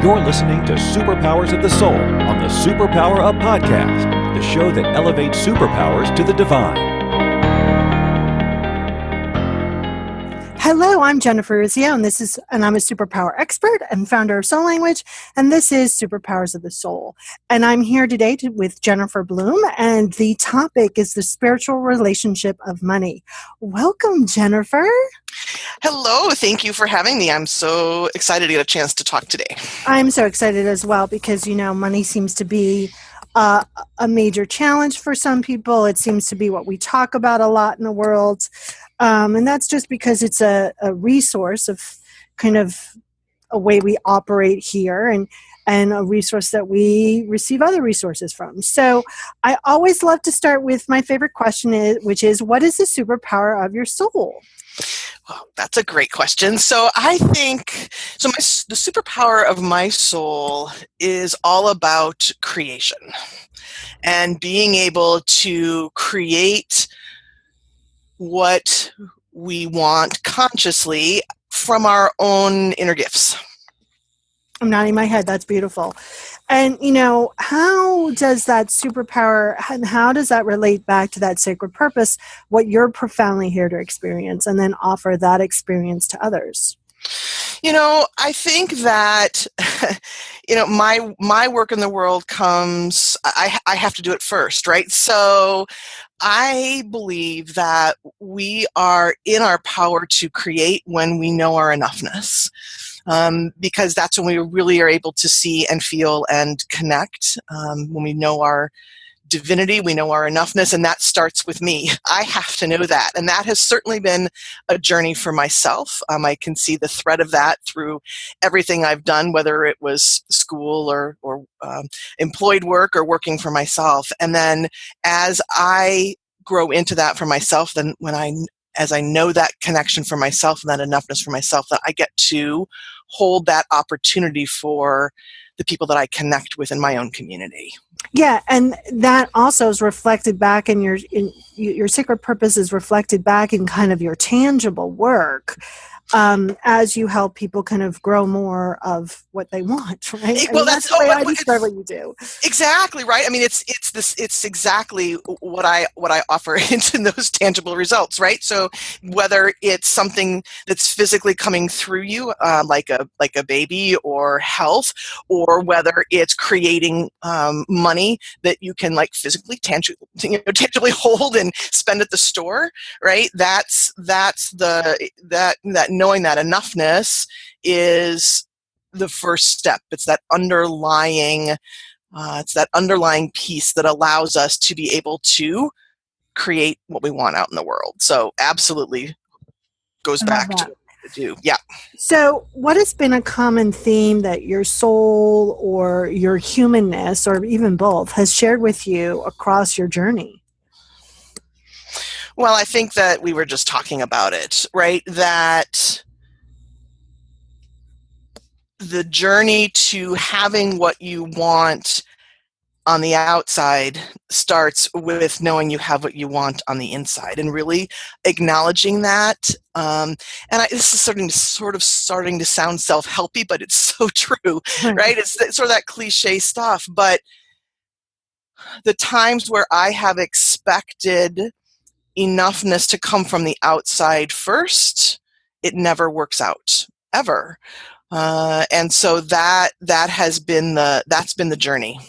You're listening to Superpowers of the Soul on the Superpower Up Podcast, the show that elevates superpowers to the divine. Hello, I'm Jennifer Urezzio, and I'm a superpower expert and founder of Soul Language, and this is Superpowers of the Soul. And I'm here today with Jennifer Bloome, and the topic is the spiritual relationship of money. Welcome, Jennifer. Hello, thank you for having me. I'm so excited to get a chance to talk today. I'm so excited as well because, money seems to be a major challenge for some people. It seems to be what we talk about a lot in the world. And that's just because it's a resource of kind of a way we operate here and a resource that we receive other resources from. So I always love to start with my favorite question, which is, what is the superpower of your soul? Well, that's a great question. So I think, the superpower of my soul is all about creation and being able to create what we want consciously from our own inner gifts. I'm nodding my head. That's beautiful. And, how does that superpower, and how does that relate back to that sacred purpose, what you're profoundly here to experience, and then offer that experience to others? I think that, my work in the world comes, I have to do it first, right? So I believe that we are in our power to create when we know our enoughness. Because that's when we really are able to see and feel and connect. When we know our divinity, we know our enoughness, and that starts with me. I have to know that, and that has certainly been a journey for myself. I can see the thread of that through everything I've done, whether it was school or employed work or working for myself. And then as I grow into that for myself, then as I know that connection for myself and that enoughness for myself, that I get to hold that opportunity for the people that I connect with in my own community. Yeah, and that also is reflected back in your sacred purpose is reflected back in kind of your tangible work as you help people kind of grow more of what they want, right? Well, that's the way I describe what you do. Exactly right. I mean, it's exactly what I offer in those tangible results, right? So whether it's something that's physically coming through you, like a baby or health, or whether it's creating money that you can physically tangibly hold and spend at the store, right? That's that knowing that enoughness is the first step. It's that underlying piece that allows us to be able to create what we want out in the world. So absolutely goes back to what we do. Yeah. So what has been a common theme that your soul or your humanness, or even both, has shared with you across your journey? Well, I think that we were just talking about it, right? That the journey to having what you want on the outside starts with knowing you have what you want on the inside, and really acknowledging that. This is starting to sound self-helpy, but it's so true, right? It's sort of that cliche stuff. But the times where I have expected enoughness to come from the outside first, it never works out, ever. And so that's been the journey.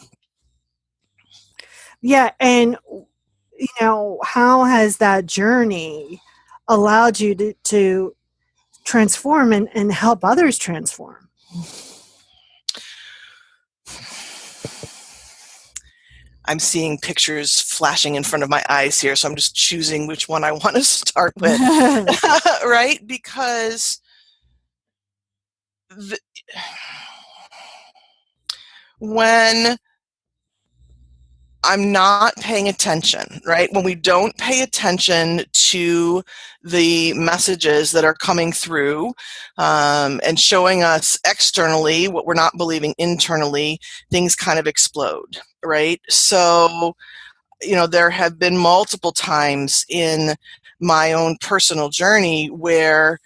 Yeah, and how has that journey allowed you to transform and help others transform? I'm seeing pictures flashing in front of my eyes here, so I'm just choosing which one I want to start with. Right? Because when I'm not paying attention, right? When we don't pay attention to the messages that are coming through and showing us externally what we're not believing internally, things kind of explode, right? So, there have been multiple times in my own personal journey where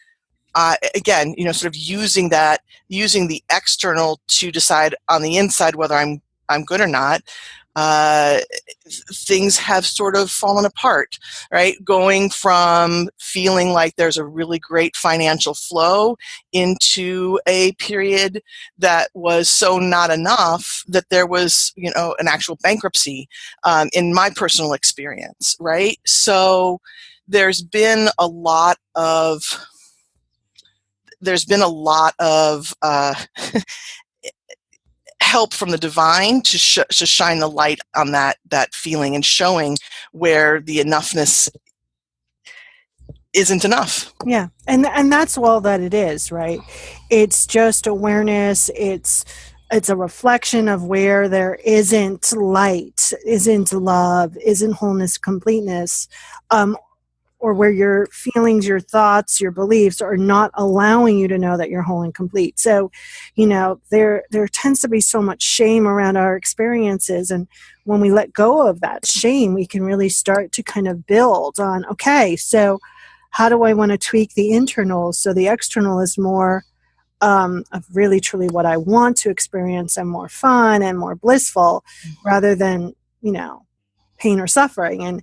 again, sort of using the external to decide on the inside whether I'm good or not, things have sort of fallen apart, right? Going from feeling like there's a really great financial flow into a period that was so not enough that there was, an actual bankruptcy in my personal experience, right? So there's been a lot of help from the divine to shine the light on that feeling and showing where the enoughness isn't enough. Yeah. And that's all that it is, right? It's just awareness. It's a reflection of where there isn't light, isn't love, isn't wholeness, completeness, or where your feelings, your thoughts, your beliefs are not allowing you to know that you're whole and complete. So, there tends to be so much shame around our experiences. And when we let go of that shame, we can really start to kind of build on, okay, so how do I want to tweak the internal so the external is more of really truly what I want to experience and more fun and more blissful rather than, pain or suffering. And,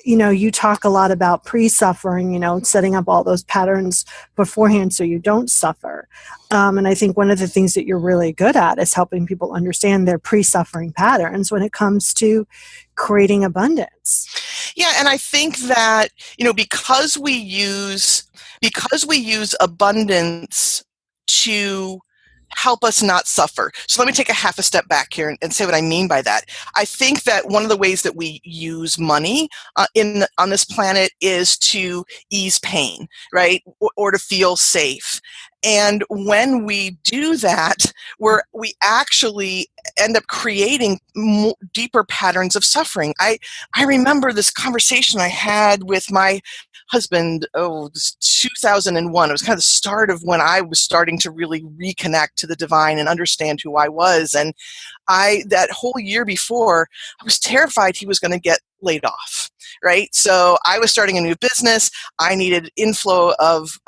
you talk a lot about pre-suffering, setting up all those patterns beforehand so you don't suffer. And I think one of the things that you're really good at is helping people understand their pre-suffering patterns when it comes to creating abundance. Yeah, and I think that, because we use abundance to help us not suffer. So let me take a half a step back here and say what I mean by that. I think that one of the ways that we use money on this planet is to ease pain, right? Or to feel safe. And when we do that, we actually end up creating deeper patterns of suffering. I remember this conversation I had with my husband, it was 2001. It was kind of the start of when I was starting to really reconnect to the divine and understand who I was. And that whole year before, I was terrified he was going to get laid off, right? So I was starting a new business. I needed inflow of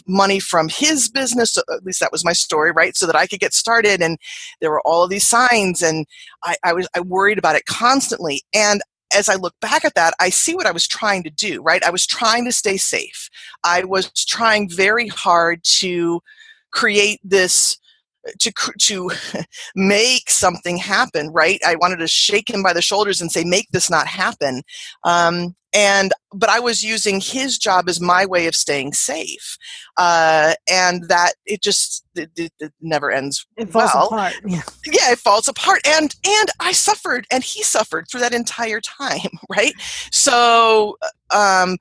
money from his business. At least that was my story, right? So that I could get started. And there were all of these signs, and I worried about it constantly. And as I look back at that, I see what I was trying to do, right? I was trying to stay safe. I was trying very hard to create this, to make something happen, right? I wanted to shake him by the shoulders and say, make this not happen. But I was using his job as my way of staying safe. And that it never ends. It falls apart. Yeah, it falls apart. And I suffered, and he suffered through that entire time, right? So, I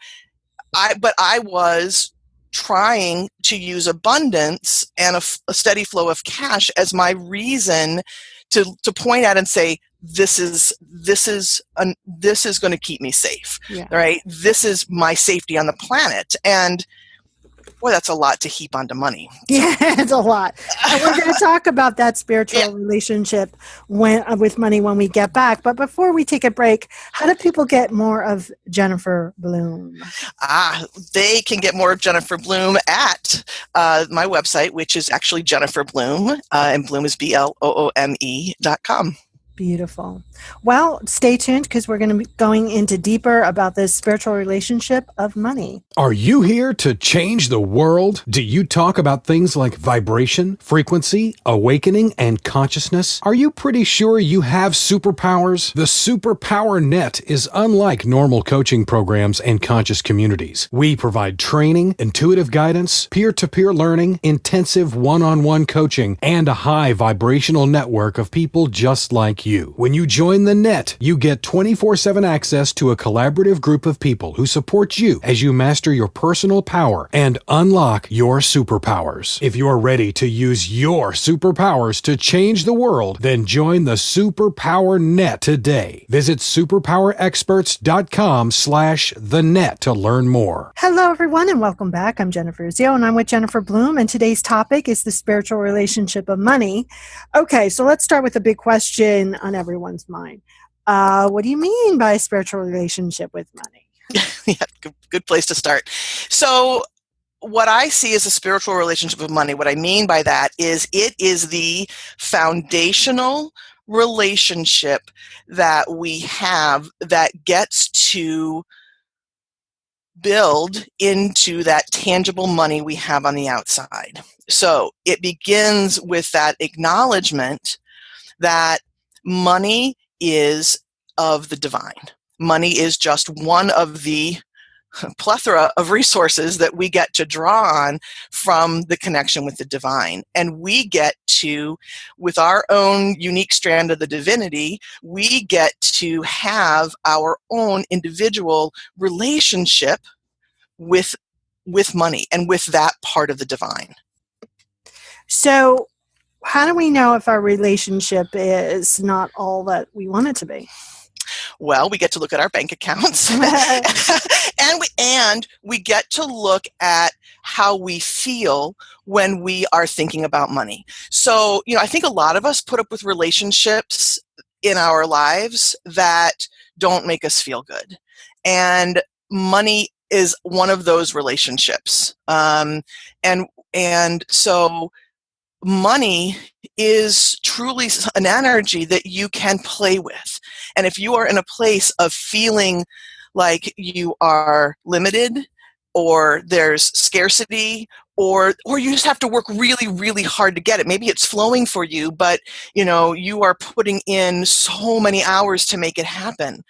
was trying to use abundance and a steady flow of cash as my reason to point at and say, this is going to keep me safe, right? This is my safety on the planet. And boy, that's a lot to heap onto money. Yeah, it's a lot. And we're going to talk about that spiritual relationship with money when we get back. But before we take a break, how do people get more of Jennifer Bloome? They can get more of Jennifer Bloome at my website, which is actually Jennifer Bloome, and Bloome is BLOOME.com. Beautiful. Well, stay tuned because we're going to be going into deeper about this spiritual relationship of money. Are you here to change the world? Do you talk about things like vibration, frequency, awakening, and consciousness? Are you pretty sure you have superpowers? The Superpower Net is unlike normal coaching programs and conscious communities. We provide training, intuitive guidance, peer-to-peer learning, intensive one-on-one coaching, and a high vibrational network of people just like you. When you join the net, you get 24/7 access to a collaborative group of people who support you as you master your personal power and unlock your superpowers. If you're ready to use your superpowers to change the world, then join the Superpower Net today. Visit superpowerexperts.com/the-net to learn more. Hello, everyone, and welcome back. I'm Jennifer Urezzio, and I'm with Jennifer Bloome, and today's topic is the spiritual relationship of money. Okay, so let's start with a big question on everyone's mind. What do you mean by a spiritual relationship with money? Yeah, good place to start. So what I see as a spiritual relationship with money, what I mean by that is it is the foundational relationship that we have that gets to build into that tangible money we have on the outside. So it begins with that acknowledgement that money is of the divine. Money is just one of the plethora of resources that we get to draw on from the connection with the divine. And we get to, with our own unique strand of the divinity, we get to have our own individual relationship with money and with that part of the divine. So how do we know if our relationship is not all that we want it to be? Well, we get to look at our bank accounts and we get to look at how we feel when we are thinking about money. So, I think a lot of us put up with relationships in our lives that don't make us feel good. And money is one of those relationships. And so money is truly an energy that you can play with. And if you are in a place of feeling like you are limited, or there's scarcity, or you just have to work really, really hard to get it. Maybe it's flowing for you, but you are putting in so many hours to make it happen,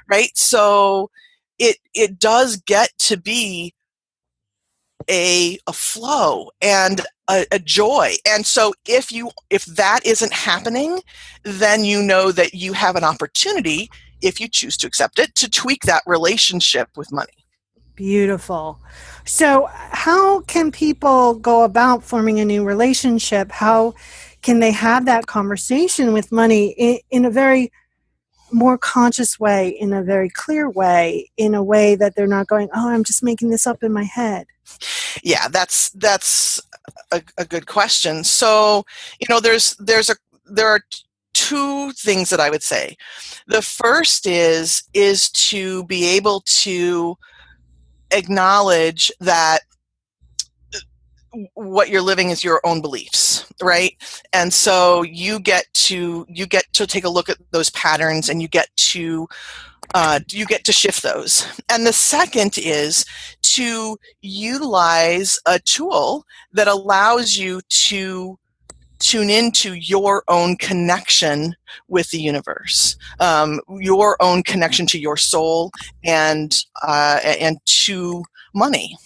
right? So it does get to be a flow and a joy. And so if that isn't happening, then you know that you have an opportunity, if you choose to accept it, to tweak that relationship with money. Beautiful. So how can people go about forming a new relationship? How can they have that conversation with money in a very more conscious way, in a very clear way, in a way that they're not going, oh, I'm just making this up in my head? Yeah, that's a good question. So, there are two things that I would say. The first is to be able to acknowledge that what you're living is your own beliefs, right? And so you get to take a look at those patterns, and you get to shift those. And the second is to utilize a tool that allows you to tune into your own connection with the universe, your own connection to your soul and to money.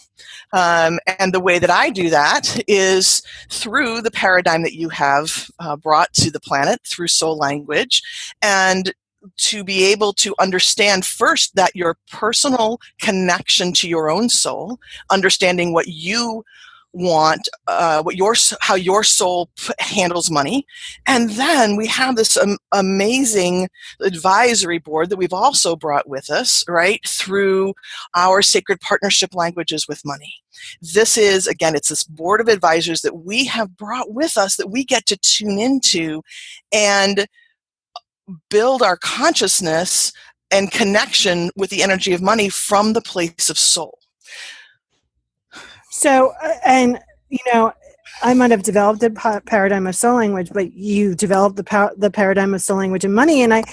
And the way that I do that is through the paradigm that you have brought to the planet through soul language, and to be able to understand first that your personal connection to your own soul, understanding what you want, how your soul handles money. And then we have this amazing advisory board that we've also brought with us, right, through our sacred partnership languages with money. This is, again, it's this board of advisors that we have brought with us that we get to tune into and build our consciousness and connection with the energy of money from the place of soul. So, and I might have developed a paradigm of soul language, but you developed the paradigm of soul language and money. And I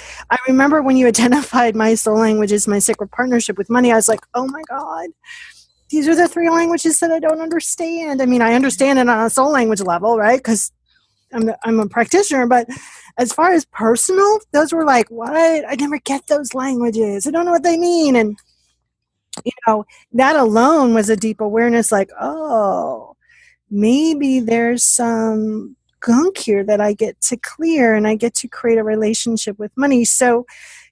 remember when you identified my soul language as my sacred partnership with money, I was like, oh my God, these are the three languages that I don't understand. I mean, I understand it on a soul language level, right? Because I'm a practitioner, but as far as personal, those were like, what? I never get those languages. I don't know what they mean. And that alone was a deep awareness, like, oh, maybe there's some gunk here that I get to clear, and I get to create a relationship with money. So,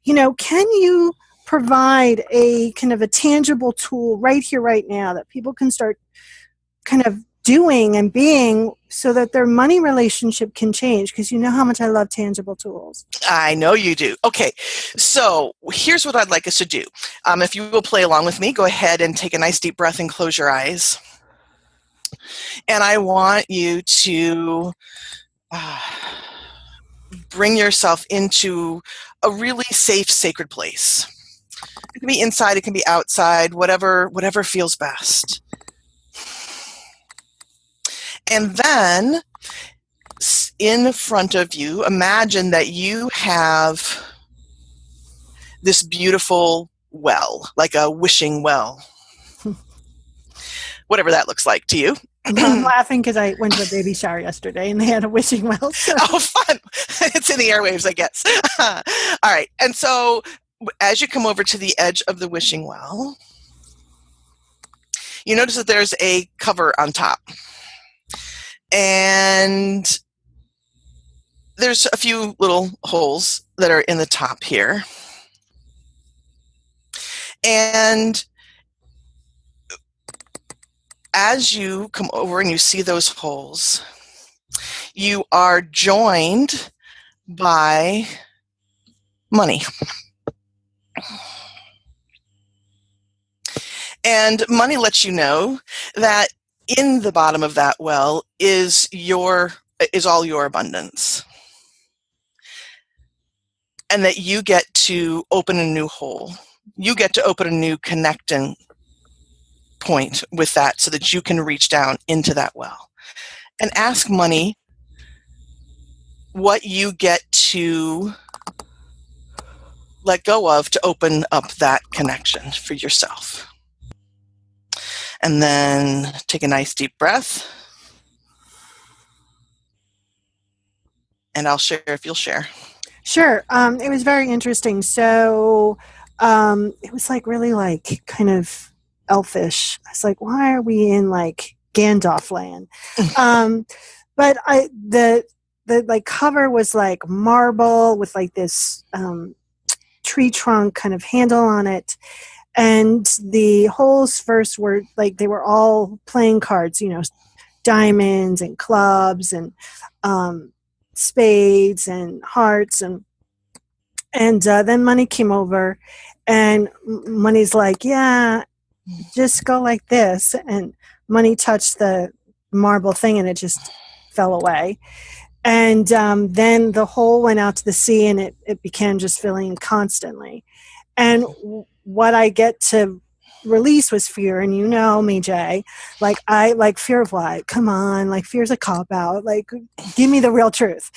can you provide a kind of a tangible tool right here, right now, that people can start kind of doing and being so that their money relationship can change? Because you know how much I love tangible tools. I know you do. Okay, so here's what I'd like us to do. If you will play along with me, go ahead and take a nice deep breath and close your eyes. And I want you to bring yourself into a really safe, sacred place. It can be inside, it can be outside, whatever feels best. And then in front of you, imagine that you have this beautiful well, like a wishing well. Whatever that looks like to you. I'm laughing because I went to a baby shower yesterday and they had a wishing well. So. Oh, fun. It's in the airwaves, I guess. All right. And so as you come over to the edge of the wishing well, you notice that there's a cover on top. And there's a few little holes that are in the top here. And as you come over and you see those holes, you are joined by money. And money lets you know that in the bottom of that well is all your abundance. And that you get to open a new hole. You get to open a new connecting point with that so that you can reach down into that well and ask money what you get to let go of to open up that connection for yourself. And then take a nice deep breath. And I'll share if you'll share. Sure. It was very interesting. So it was like really like kind of elfish. I was like, why are we in like Gandalf land? But the like cover was like marble with like this tree trunk kind of handle on it, and the holes first were like they were all playing cards, you know, diamonds and clubs and spades and hearts, and then money came over, and money's like, yeah, just go like this, and money touched the marble thing and it just fell away. And then the hole went out to the sea, and it began just filling constantly. And what I get to release was fear. And you know me, Jay, like I like fear of what? Come on, like fear's a cop out. Like give me the real truth.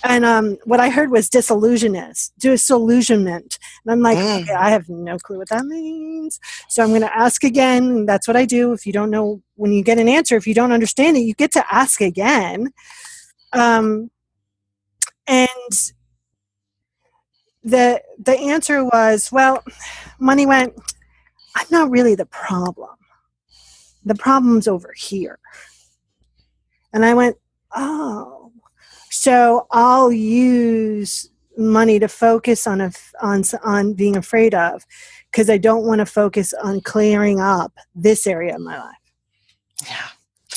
And what I heard was disillusionment. And I'm like, okay, I have no clue what that means. So I'm going to ask again. And that's what I do. If you don't know, when you get an answer, if you don't understand it, you get to ask again. And the answer was, well, money went, I'm not really the problem. The problem's over here. And I went, oh, so I'll use money to focus on being afraid of, because I don't want to focus on clearing up this area of my life. Yeah.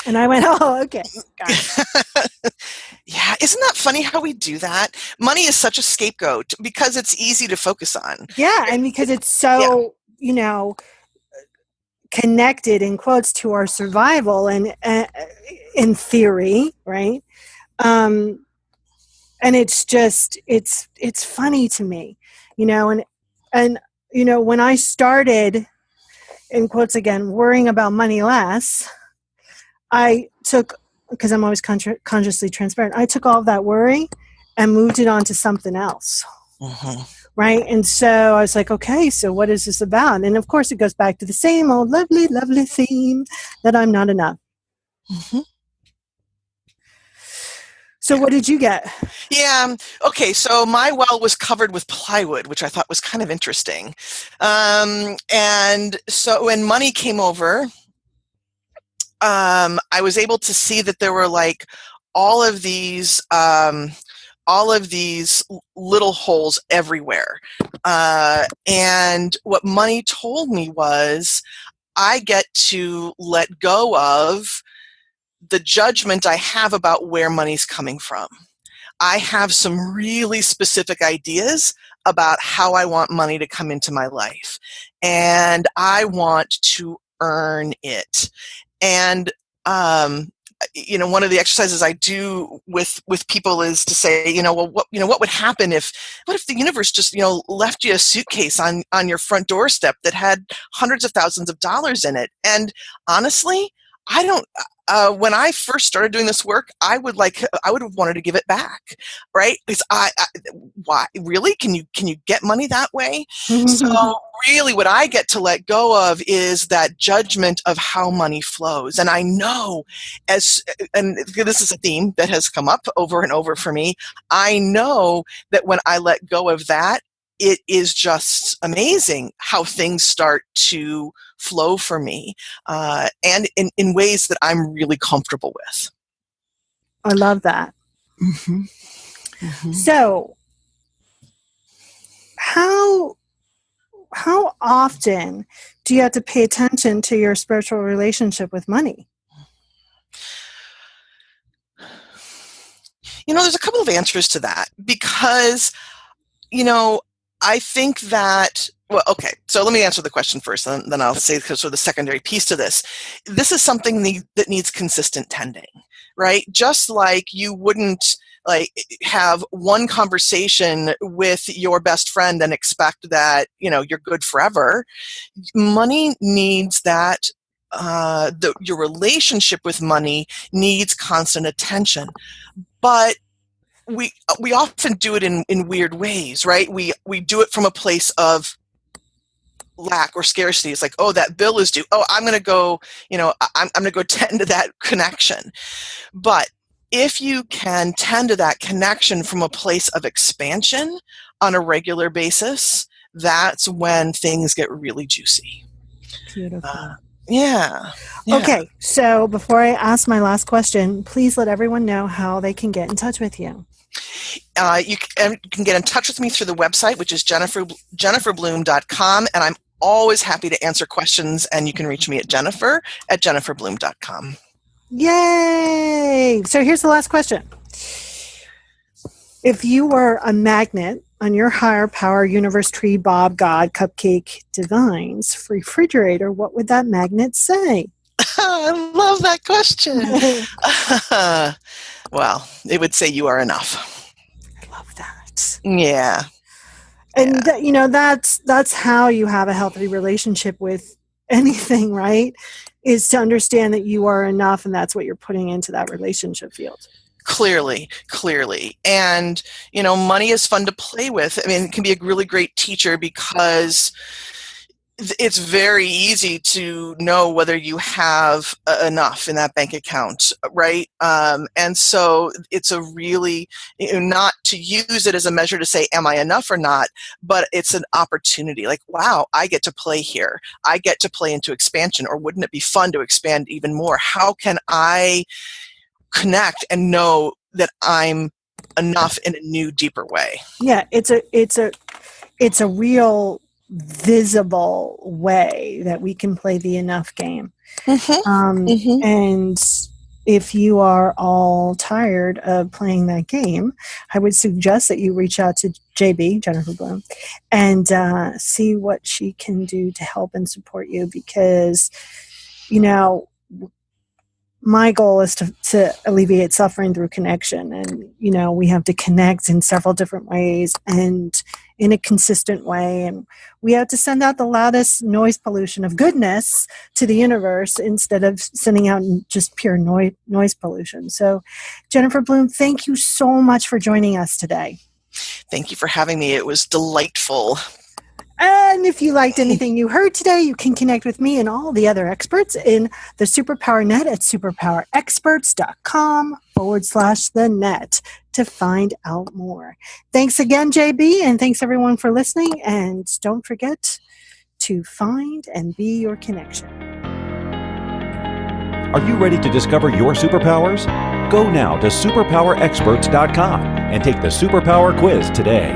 And I went, oh, okay. Got it. Yeah, isn't that funny how we do that? Money is such a scapegoat because it's easy to focus on. Yeah, and because it's so, you know, connected in quotes to our survival and in theory, right? And it's just it's funny to me, you know, and you know, when I started in quotes again worrying about money less, I took, because I'm always consciously transparent, I took all of that worry and moved it on to something else. Mm-hmm. Right? And so I was like, okay, so what is this about? And of course it goes back to the same old lovely, lovely theme that I'm not enough. Mm-hmm. So what did you get? Yeah. Okay. So my well was covered with plywood, which I thought was kind of interesting. And so when money came over, I was able to see that there were like all of these little holes everywhere. And what money told me was I get to let go of the judgment I have about where money's coming from. I have some really specific ideas about how I want money to come into my life. And I want to earn it. And one of the exercises I do with people is to say, well, what would happen what if the universe just, left you a suitcase on your front doorstep that had hundreds of thousands of dollars in it? And honestly, I don't. When I first started doing this work, I would have wanted to give it back, right? Because why really? Can you get money that way? So really, what I get to let go of is that judgment of how money flows. And I know, and this is a theme that has come up over and over for me. I know that when I let go of that, it is just amazing how things start to flow for me, and in ways that I'm really comfortable with. I love that. Mm-hmm. Mm-hmm. So, how often do you have to pay attention to your spiritual relationship with money? There's a couple of answers to that, because, I think that, well, okay, so let me answer the question first, and then I'll say sort of the secondary piece to this. This is something that needs consistent tending, right? Just like you wouldn't have one conversation with your best friend and expect that, you're good forever. Money needs that. Your relationship with money needs constant attention, but we often do it in weird ways, right? We do it from a place of lack or scarcity. It's like, oh, that bill is due. Oh, I'm going to go, I'm going to go tend to that connection. But if you can tend to that connection from a place of expansion on a regular basis, that's when things get really juicy. Beautiful. Yeah. Okay, so before I ask my last question, please let everyone know how they can get in touch with you. You can get in touch with me through the website, which is jenniferbloome.com, and I'm always happy to answer questions, and you can reach me at jennifer@jenniferbloome.com. Yay! So here's the last question. If you were a magnet on your higher power universe tree, Bob, God, Cupcake, Divine's refrigerator, what would that magnet say? I love that question. Well, it would say you are enough. I love that. Yeah. And that's how you have a healthy relationship with anything, right? Is to understand that you are enough, and that's what you're putting into that relationship field. Clearly. And, money is fun to play with. I mean, it can be a really great teacher because it's very easy to know whether you have enough in that bank account, right? And so it's a really, not to use it as a measure to say, am I enough or not? But it's an opportunity. Like, wow, I get to play here. I get to play into expansion. Or wouldn't it be fun to expand even more? How can I connect and know that I'm enough in a new, deeper way? Yeah, it's a real visible way that we can play the enough game. And if you are all tired of playing that game, I would suggest that you reach out to JB, Jennifer Bloome, and see what she can do to help and support you, because my goal is to alleviate suffering through connection. And, we have to connect in several different ways and in a consistent way. And we have to send out the loudest noise pollution of goodness to the universe instead of sending out just pure noise pollution. So, Jennifer Bloome, thank you so much for joining us today. Thank you for having me. It was delightful. And if you liked anything you heard today, you can connect with me and all the other experts in the Superpower Net at superpowerexperts.com/the-net to find out more. Thanks again, JB, and thanks everyone for listening. And don't forget to find and be your connection. Are you ready to discover your superpowers? Go now to superpowerexperts.com and take the Superpower Quiz today.